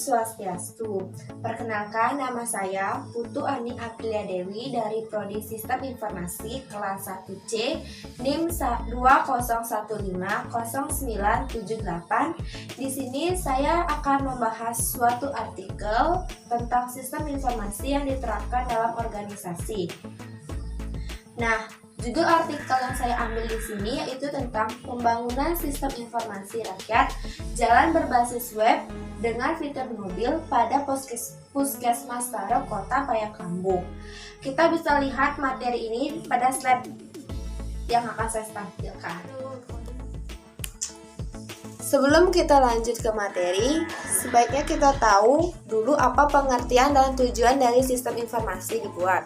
Swastiastu. Perkenalkan, nama saya Putu Ani Aprilia Dewi dari Prodi Sistem Informasi kelas 1C NIM 20150978. Di sini saya akan membahas suatu artikel tentang sistem informasi yang diterapkan dalam organisasi. Nah, judul artikel yang saya ambil di sini yaitu tentang pembangunan sistem informasi rakyat jalan berbasis web dengan fitur mobil pada Puskesmas Taro Kota Payakumbuh. Kita bisa lihat materi ini pada slide yang akan saya tampilkan. Sebelum kita lanjut ke materi, sebaiknya kita tahu dulu apa pengertian dan tujuan dari sistem informasi dibuat.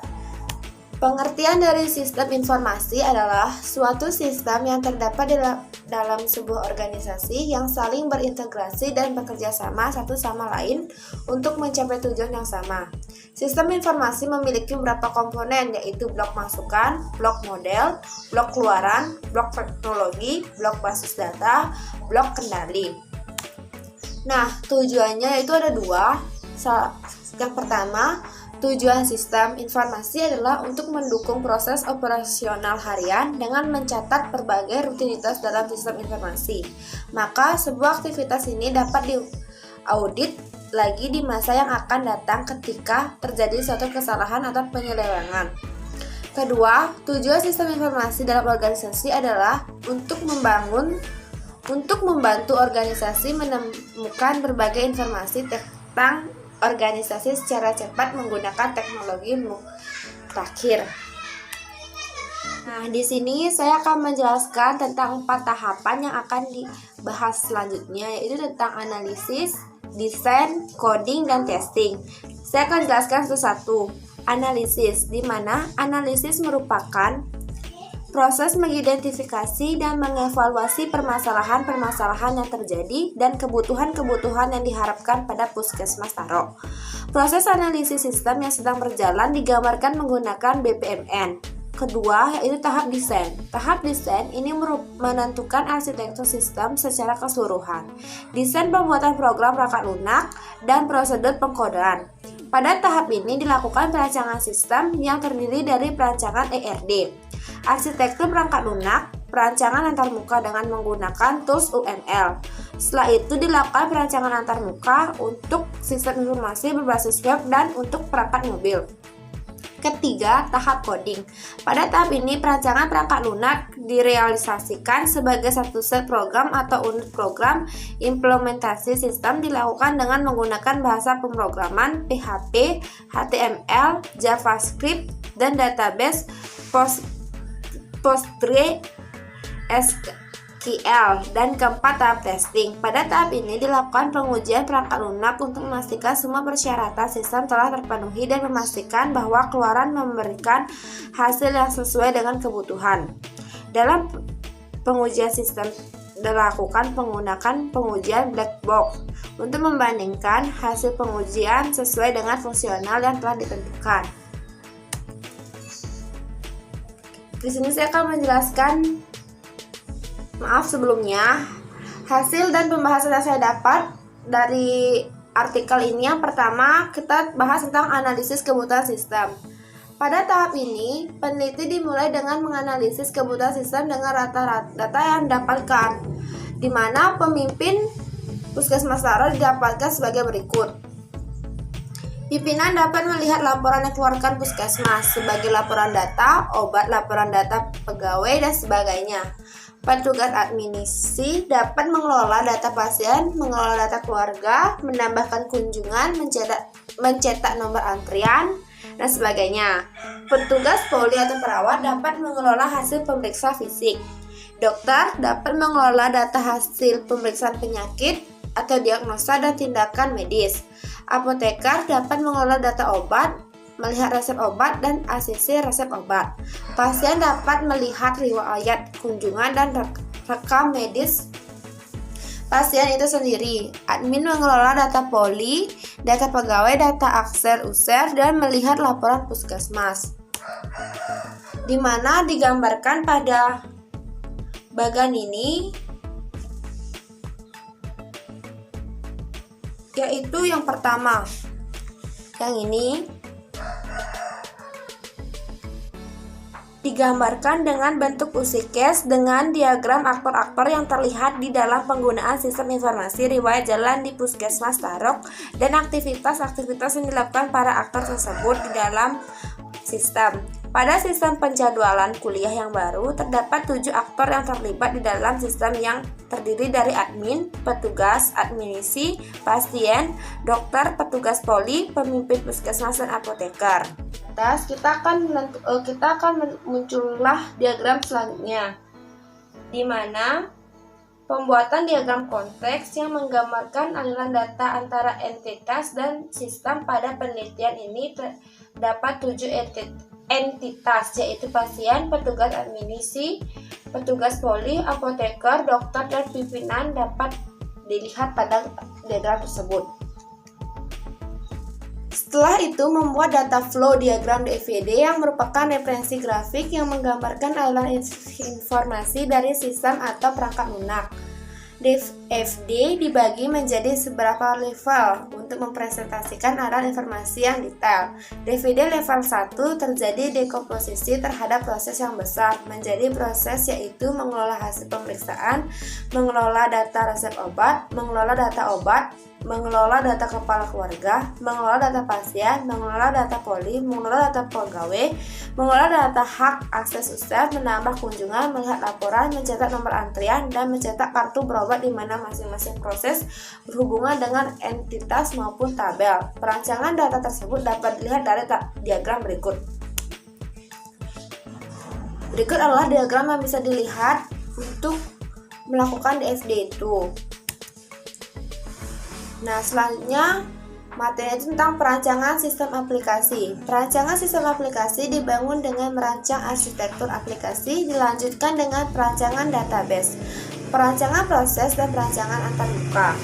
Pengertian dari sistem informasi adalah suatu sistem yang terdapat dalam sebuah organisasi yang saling berintegrasi dan bekerja sama satu sama lain untuk mencapai tujuan yang sama. Sistem informasi memiliki beberapa komponen, yaitu blok masukan, blok model, blok keluaran, blok teknologi, blok basis data, blok kendali. Nah, tujuannya itu ada dua. Yang pertama, tujuan sistem informasi adalah untuk mendukung proses operasional harian dengan mencatat berbagai rutinitas dalam sistem informasi. Maka sebuah aktivitas ini dapat diaudit lagi di masa yang akan datang ketika terjadi suatu kesalahan atau penyelewengan. Kedua, tujuan sistem informasi dalam organisasi adalah untuk membantu organisasi menemukan berbagai informasi tentang organisasi secara cepat menggunakan teknologi mutakhir. Nah, di sini saya akan menjelaskan tentang 4 tahapan yang akan dibahas selanjutnya, yaitu tentang analisis, desain, coding, dan testing. Saya akan jelaskan satu-satu. Analisis, di mana analisis merupakan proses mengidentifikasi dan mengevaluasi permasalahan-permasalahan yang terjadi dan kebutuhan-kebutuhan yang diharapkan pada Puskesmas Taro. Proses analisis sistem yang sedang berjalan digambarkan menggunakan BPMN. Kedua, yaitu tahap desain. Tahap desain ini menentukan arsitektur sistem secara keseluruhan, desain pembuatan program perangkat lunak, dan prosedur pengkodean. Pada tahap ini dilakukan perancangan sistem yang terdiri dari perancangan ERD, arsitektur perangkat lunak, perancangan antarmuka dengan menggunakan tools UML. Setelah itu dilakukan perancangan antarmuka untuk sistem informasi berbasis web dan untuk perangkat mobil. Ketiga, tahap coding. Pada tahap ini perancangan perangkat lunak direalisasikan sebagai satu set program atau unit program. Implementasi sistem dilakukan dengan menggunakan bahasa pemrograman PHP, HTML, JavaScript, dan database PostgreSQL. Dan keempat, tahap testing. Pada tahap ini dilakukan pengujian perangkat lunak untuk memastikan semua persyaratan sistem telah terpenuhi dan memastikan bahwa keluaran memberikan hasil yang sesuai dengan kebutuhan. Dalam pengujian sistem dilakukan menggunakan pengujian black box untuk membandingkan hasil pengujian sesuai dengan fungsional yang telah ditentukan. Di sini saya akan menjelaskan sebelumnya hasil dan pembahasan yang saya dapat dari artikel ini. Yang pertama, kita bahas tentang analisis kebutuhan sistem. Pada tahap ini, peneliti dimulai dengan menganalisis kebutuhan sistem dengan rata-rata data yang didapatkan, di mana pemimpin Puskesmas Taro didapatkan sebagai berikut. Pimpinan dapat melihat laporan yang dikeluarkan Puskesmas sebagai laporan data, obat, laporan data pegawai, dan sebagainya. Petugas adminisi dapat mengelola data pasien, mengelola data keluarga, menambahkan kunjungan, mencetak nomor antrian, dan sebagainya. Petugas poli atau perawat dapat mengelola hasil pemeriksa fisik. Dokter dapat mengelola data hasil pemeriksaan penyakit atau diagnosa dan tindakan medis. Apoteker dapat mengelola data obat, melihat resep obat dan ACC resep obat. Pasien dapat melihat riwayat kunjungan dan rekam medis pasien itu sendiri. Admin mengelola data poli, data pegawai, data akser user, dan melihat laporan Puskesmas, di mana digambarkan pada bagan ini yaitu yang pertama, yang ini digambarkan dengan bentuk usikes dengan diagram aktor-aktor yang terlihat di dalam penggunaan sistem informasi riwayat jalan di Puskesmas Tarok dan aktivitas-aktivitas yang dilakukan para aktor tersebut di dalam sistem. Pada sistem penjadwalan kuliah yang baru, terdapat 7 aktor yang terlibat di dalam sistem yang terdiri dari admin, petugas, adminisi, pasien, dokter, petugas poli, pemimpin puskesmas, dan apoteker. Kita akan muncullah diagram selanjutnya, di mana pembuatan diagram konteks yang menggambarkan aliran data antara entitas dan sistem. Pada penelitian ini terdapat 7 entitas, yaitu pasien, petugas adminisi, petugas poli, apoteker, dokter, dan pimpinan dapat dilihat pada diagram tersebut. Setelah itu, membuat data flow diagram DVD yang merupakan referensi grafik yang menggambarkan aliran informasi dari sistem atau perangkat lunak. DVD dibagi menjadi beberapa level untuk mempresentasikan aliran informasi yang detail. DVD level 1 terjadi dekomposisi terhadap proses yang besar menjadi proses, yaitu mengelola hasil pemeriksaan, mengelola data resep obat, mengelola data obat, mengelola data kepala keluarga, mengelola data pasien, mengelola data poli, mengelola data pegawai, mengelola data hak akses user, menambah kunjungan, melihat laporan, mencetak nomor antrian, dan mencetak kartu berobat di mana masing-masing proses berhubungan dengan entitas maupun tabel. Perancangan data tersebut dapat dilihat dari diagram berikut. Berikut adalah diagram yang bisa dilihat untuk melakukan DFD itu. Nah, selanjutnya materi tentang perancangan sistem aplikasi. Perancangan sistem aplikasi dibangun dengan merancang arsitektur aplikasi, dilanjutkan dengan perancangan database, perancangan proses, dan perancangan antarmuka.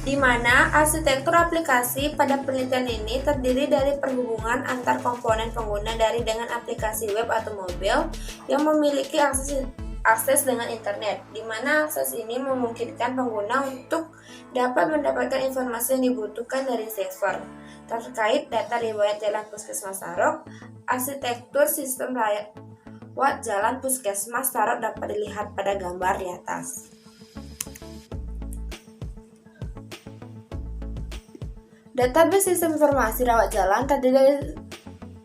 Di mana arsitektur aplikasi pada penelitian ini terdiri dari perhubungan antar komponen pengguna dari dengan aplikasi web atau mobil yang memiliki akses dengan internet, di mana akses ini memungkinkan pengguna untuk dapat mendapatkan informasi yang dibutuhkan dari server terkait data riwayat jalan Puskesmas Tarok. Arsitektur sistem riwayat jalan Puskesmas Tarok dapat dilihat pada gambar di atas. Database sistem informasi rawat jalan terdiri dari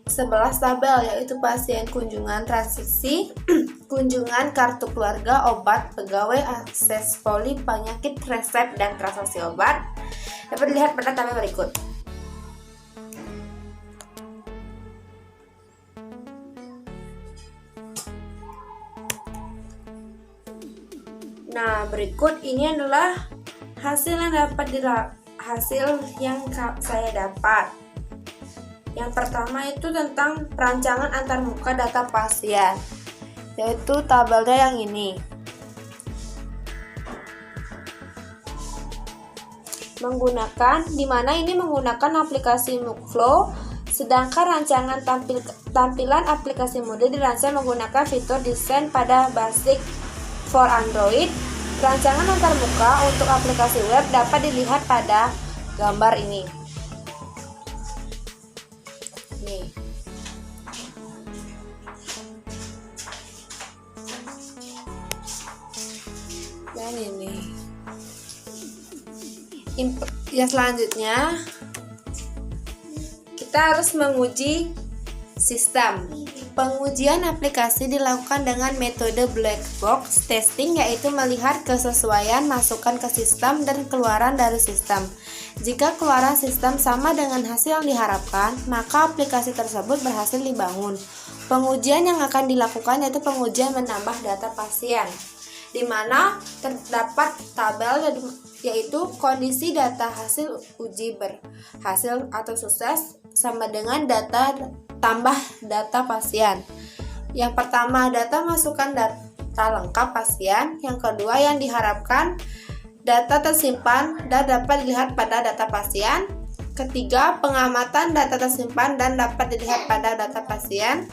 11 tabel, yaitu pasien, kunjungan, transaksi, kunjungan, kartu keluarga, obat, pegawai, akses poli, penyakit, resep, dan transaksi obat. Dapat dilihat pada tabel berikut. Nah, berikut ini adalah hasil yang saya dapat. Yang pertama itu tentang perancangan antarmuka data pasien, yaitu tabelnya yang ini. Menggunakan aplikasi Mukflow, sedangkan rancangan tampilan aplikasi Moodle dirancang menggunakan fitur desain pada Basic for Android. Rancangan antarmuka untuk aplikasi web dapat dilihat pada gambar ini. Dan ini. Yang selanjutnya kita harus menguji sistem. Pengujian aplikasi dilakukan dengan metode black box testing, yaitu melihat kesesuaian masukan ke sistem dan keluaran dari sistem. Jika keluaran sistem sama dengan hasil yang diharapkan, maka aplikasi tersebut berhasil dibangun. Pengujian yang akan dilakukan yaitu pengujian menambah data pasien, di mana terdapat tabel yaitu kondisi data hasil uji berhasil atau sukses sama dengan data tambah data pasien. Yang pertama, data masukan data lengkap pasien. Yang kedua, yang diharapkan data tersimpan dan dapat dilihat pada data pasien. Ketiga, pengamatan data tersimpan dan dapat dilihat pada data pasien.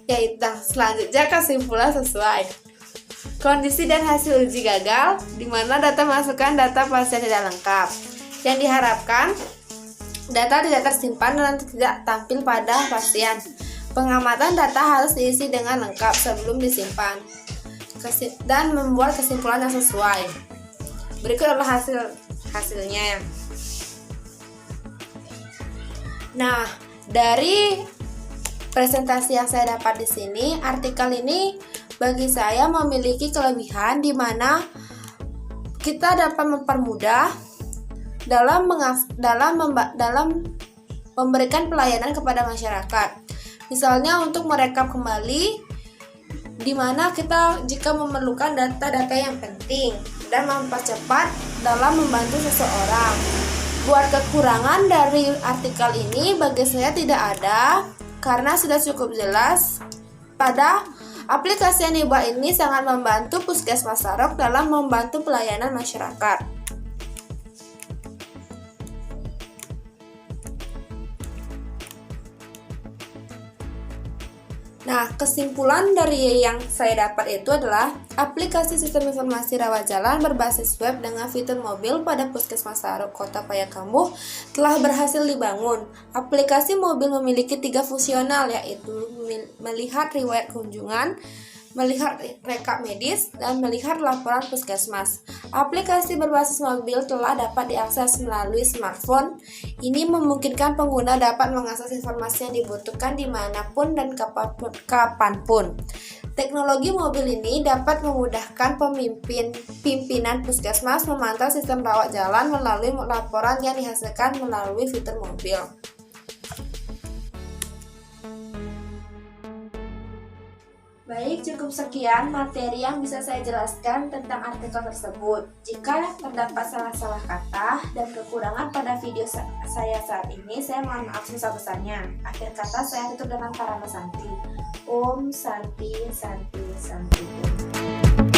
Yaitu selanjutnya kesimpulan sesuai. Kondisi dan hasil uji gagal, di mana data masukkan data pasien tidak lengkap. Yang diharapkan, data tidak tersimpan dan tidak tampil pada pasien. Pengamatan data harus diisi dengan lengkap sebelum disimpan dan membuat kesimpulan yang sesuai. Berikut adalah hasilnya. Nah, dari presentasi yang saya dapat di sini, artikel ini bagi saya memiliki kelebihan di mana kita dapat mempermudah dalam memberikan pelayanan kepada masyarakat. Misalnya untuk merekap kembali, di mana kita jika memerlukan data-data yang penting dan mempercepat dalam membantu seseorang. Buat kekurangan dari artikel ini bagi saya tidak ada, karena sudah cukup jelas. Pada aplikasi yang dibuat ini sangat membantu Puskesmas Sarok dalam membantu pelayanan masyarakat. Nah, kesimpulan dari yang saya dapat itu adalah aplikasi sistem informasi rawat jalan berbasis web dengan fitur mobil pada Puskesmas Sarok Kota Payakumbuh telah berhasil dibangun. Aplikasi mobil memiliki 3 fungsional, yaitu melihat riwayat kunjungan, melihat rekap medis, dan melihat laporan puskesmas. Aplikasi berbasis mobil telah dapat diakses melalui smartphone. Ini memungkinkan pengguna dapat mengakses informasi yang dibutuhkan dimanapun dan kapanpun. Teknologi mobil ini dapat memudahkan pimpinan puskesmas memantau sistem rawat jalan melalui laporan yang dihasilkan melalui fitur mobil. Baik, cukup sekian materi yang bisa saya jelaskan tentang artikel tersebut. Jika terdapat salah-salah kata dan kekurangan pada video saya saat ini, saya mohon maaf sebesar-besarnya. Akhir kata saya tutup dengan Parama Santi. Om Santi Santi Santi.